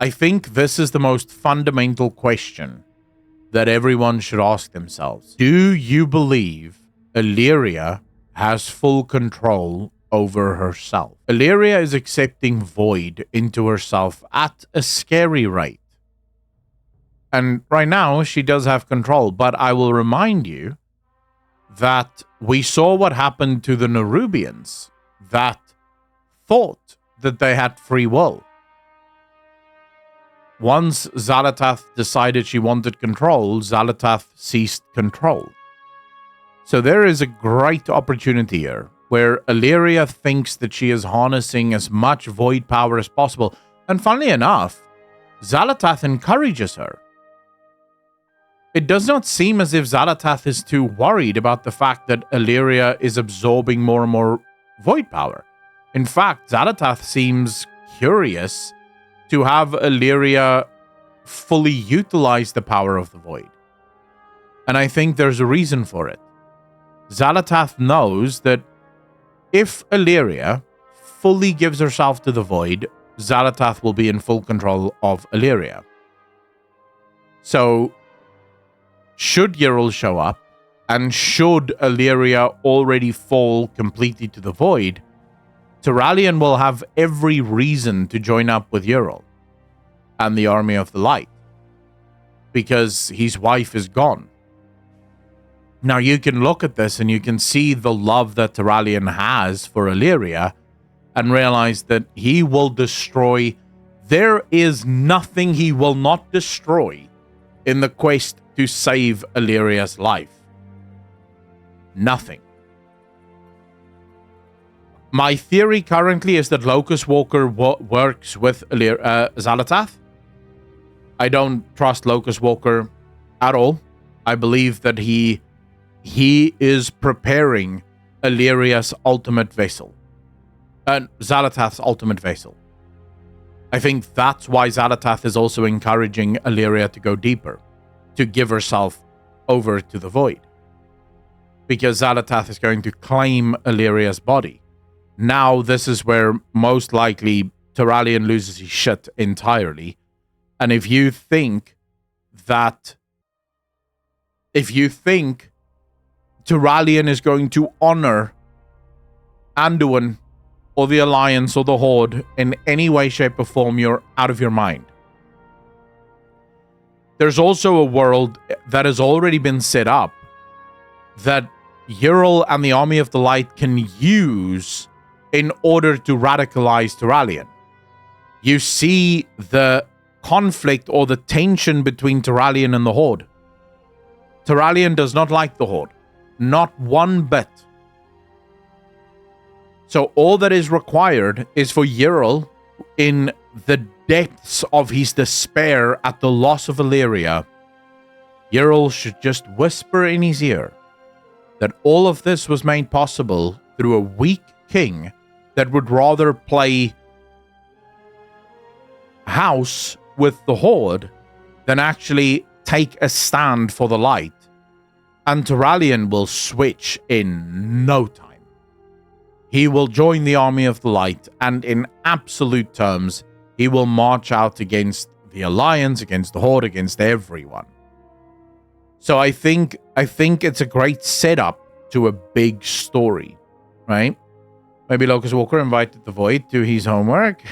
I think this is the most fundamental question that everyone should ask themselves. Do you believe Alleria has full control over herself? Alleria is accepting void into herself at a scary rate. And right now, she does have control, but I will remind you that we saw what happened to the Nerubians that thought that they had free will. Once Xal'atath decided she wanted control, Xal'atath ceased control. So there is a great opportunity here where Alleria thinks that she is harnessing as much void power as possible. And funnily enough, Xal'atath encourages her. It does not seem as if Xal'atath is too worried about the fact that Alleria is absorbing more and more void power. In fact, Xal'atath seems curious to have Alleria fully utilize the power of the void. And I think there's a reason for it. Xal'atath knows that if Alleria fully gives herself to the void, Xal'atath will be in full control of Alleria. So, should Yrel show up, and should Alleria already fall completely to the void, Turalyon will have every reason to join up with Yrel and the Army of the Light, because his wife is gone. Now you can look at this and you can see the love that Turalyon has for Alleria and realize that he will destroy. There is nothing he will not destroy in the quest to save Alleria's life. Nothing. My theory currently is that Locust Walker works with Xal'atath. I don't trust Locust Walker at all. I believe that he is preparing Alleria's ultimate vessel. Xal'atath's ultimate vessel. I think that's why Xal'atath is also encouraging Alleria to go deeper, to give herself over to the void. Because Xal'atath is going to claim Alleria's body. Now this is where most likely Turalyon loses his shit entirely. And if you think Turalyon is going to honor Anduin or the Alliance or the Horde in any way, shape, or form, you're out of your mind. There's also a world that has already been set up that Yrel and the Army of the Light can use in order to radicalize Turalyon. You see the conflict or the tension between Turalyon and the Horde. Turalyon does not like the Horde. Not one bit. So all that is required is for Yrel, in the depths of his despair at the loss of Alleria, Yrel should just whisper in his ear that all of this was made possible through a weak king that would rather play house with the Horde than actually take a stand for the light. And Turalyon will switch in no time. He will join the Army of the Light, and in absolute terms, he will march out against the Alliance, against the Horde, against everyone. So I think it's a great setup to a big story, right? Maybe Locust Walker invited the Void to his homework.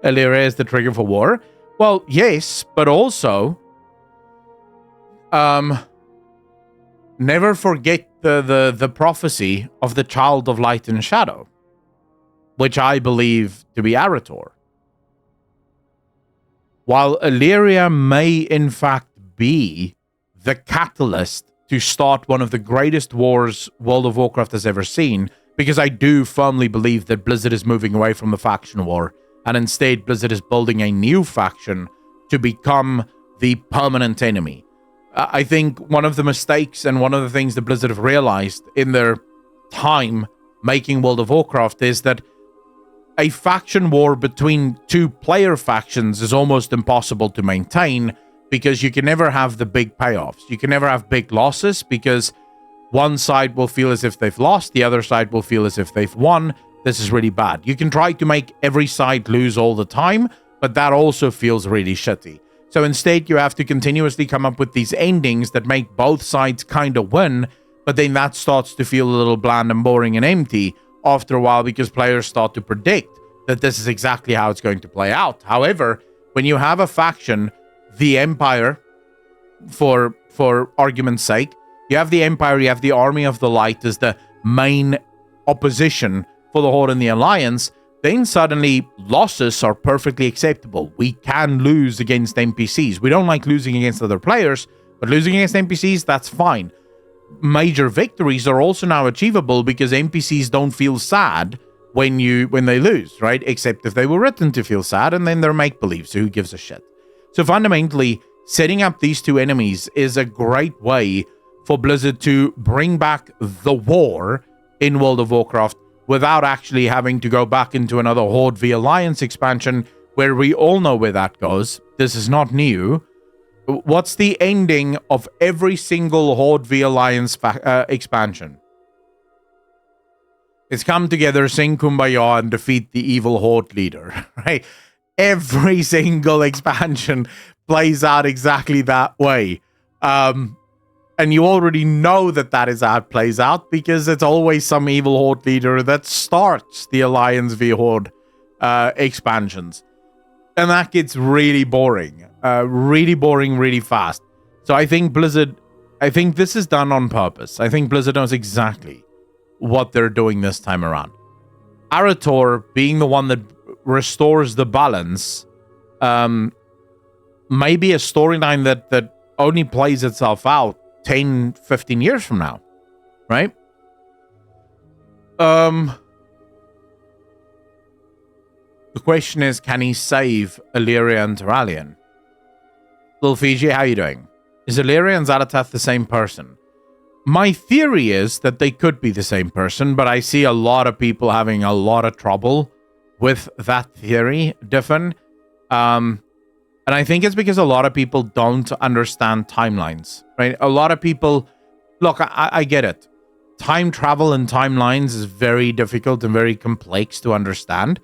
Alleria is the trigger for war. Well, yes, but also, never forget the prophecy of the Child of Light and Shadow, which I believe to be Arator. While Alleria may in fact be the catalyst to start one of the greatest wars World of Warcraft has ever seen, because I do firmly believe that Blizzard is moving away from the faction war, and instead Blizzard is building a new faction to become the permanent enemy. I think one of the mistakes and one of the things that Blizzard have realized in their time making World of Warcraft is that a faction war between two player factions is almost impossible to maintain, because you can never have the big payoffs. You can never have big losses, because one side will feel as if they've lost, the other side will feel as if they've won. This is really bad. You can try to make every side lose all the time, but that also feels really shitty. So instead, you have to continuously come up with these endings that make both sides kind of win, but then that starts to feel a little bland and boring and empty after a while because players start to predict that this is exactly how it's going to play out. However, when you have a faction, the Empire, for argument's sake, you have the Empire, you have the Army of the Light as the main opposition for the Horde and the Alliance, then suddenly losses are perfectly acceptable. We can lose against NPCs. We don't like losing against other players, but losing against NPCs, that's fine. Major victories are also now achievable because NPCs don't feel sad when they lose, right? Except if they were written to feel sad, and then they're make-believe, so who gives a shit? So fundamentally, setting up these two enemies is a great way for Blizzard to bring back the war in World of Warcraft without actually having to go back into another Horde v Alliance expansion, where we all know where that goes. This is not new. What's the ending of every single Horde v Alliance expansion? It's come together, sing Kumbaya, and defeat the evil Horde leader, right? Every single expansion plays out exactly that way. And you already know that is how it plays out because it's always some evil Horde leader that starts the Alliance v Horde expansions. And that gets really boring. Really fast. So I think this is done on purpose. I think Blizzard knows exactly what they're doing this time around. Arator being the one that restores the balance may be a storyline that only plays itself out 10, 15 years from now, right? The question is, can he save Alleria and Terralion? Lil Fiji, how you doing? Is Alleria and Xal'atath the same person? My theory is that they could be the same person, but I see a lot of people having a lot of trouble with that theory, Diffin. And I think it's because a lot of people don't understand timelines, right? A lot of people... Look, I get it. Time travel and timelines is very difficult and very complex to understand.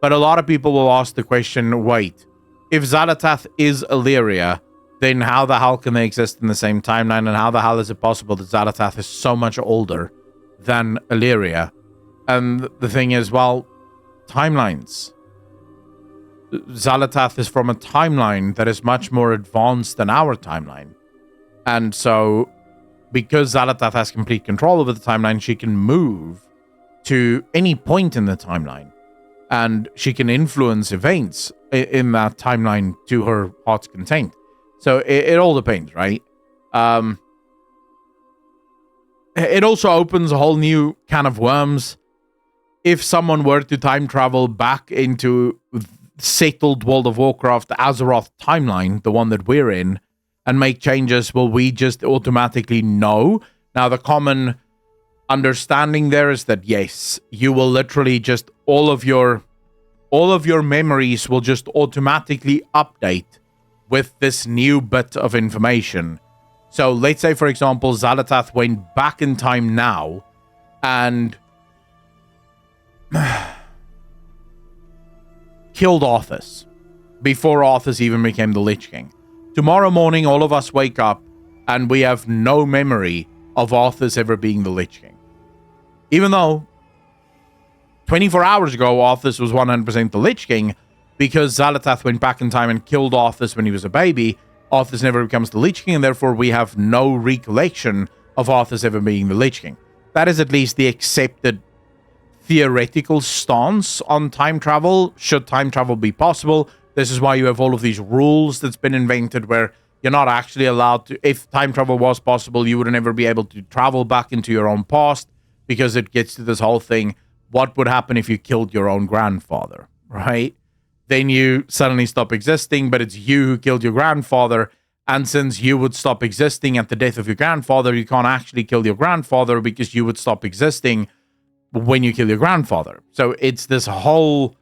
But a lot of people will ask the question, wait, if Xal'atath is Alleria, then how the hell can they exist in the same timeline? And how the hell is it possible that Xal'atath is so much older than Alleria? And the thing is, well, timelines. Xal'atath is from a timeline that is much more advanced than our timeline. And so, because Xal'atath has complete control over the timeline, she can move to any point in the timeline. And she can influence events in that timeline to her heart's content. So it all depends, right? It also opens a whole new can of worms. If someone were to time travel back into settled World of Warcraft Azeroth timeline, the one that we're in, and make changes, will we just automatically know? Now, the common understanding there is that, yes, you will literally just, all of your memories will just automatically update with this new bit of information. So let's say, for example, Xal'atath went back in time now and killed Arthas before Arthas even became the Lich King. Tomorrow morning, all of us wake up and we have no memory of Arthas ever being the Lich King. Even though 24 hours ago, Arthas was 100% the Lich King, because Xal'atath went back in time and killed Arthas when he was a baby. Arthas never becomes the Lich King, and therefore we have no recollection of Arthas ever being the Lich King. That is at least the accepted theoretical stance on time travel, should time travel be possible. This is why you have all of these rules that's been invented where you're not actually allowed to, if time travel was possible, you would never be able to travel back into your own past, because it gets to this whole thing, what would happen if you killed your own grandfather, right? Then you suddenly stop existing, but it's you who killed your grandfather, and since you would stop existing at the death of your grandfather, you can't actually kill your grandfather because you would stop existing when you kill your grandfather. So it's this whole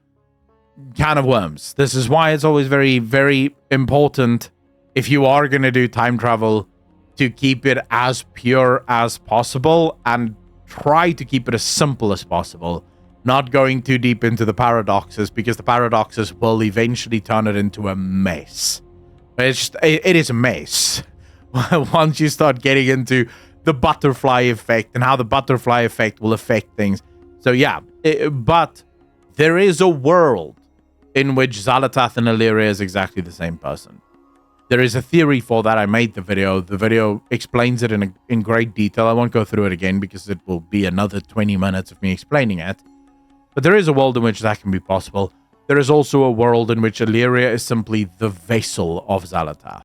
can of worms. This is why it's always very, very important, if you are going to do time travel, to keep it as pure as possible and try to keep it as simple as possible. not going too deep into the paradoxes, because the paradoxes will eventually turn it into a mess. It is a mess. Once you start getting into the butterfly effect and how the butterfly effect will affect things. So yeah, but there is a world in which Xal'atath and Alleria is exactly the same person. There is a theory for that. I made the video. The video explains it in great detail. I won't go through it again because it will be another 20 minutes of me explaining it. But there is a world in which that can be possible. There is also a world in which Alleria is simply the vessel of Xal'atath.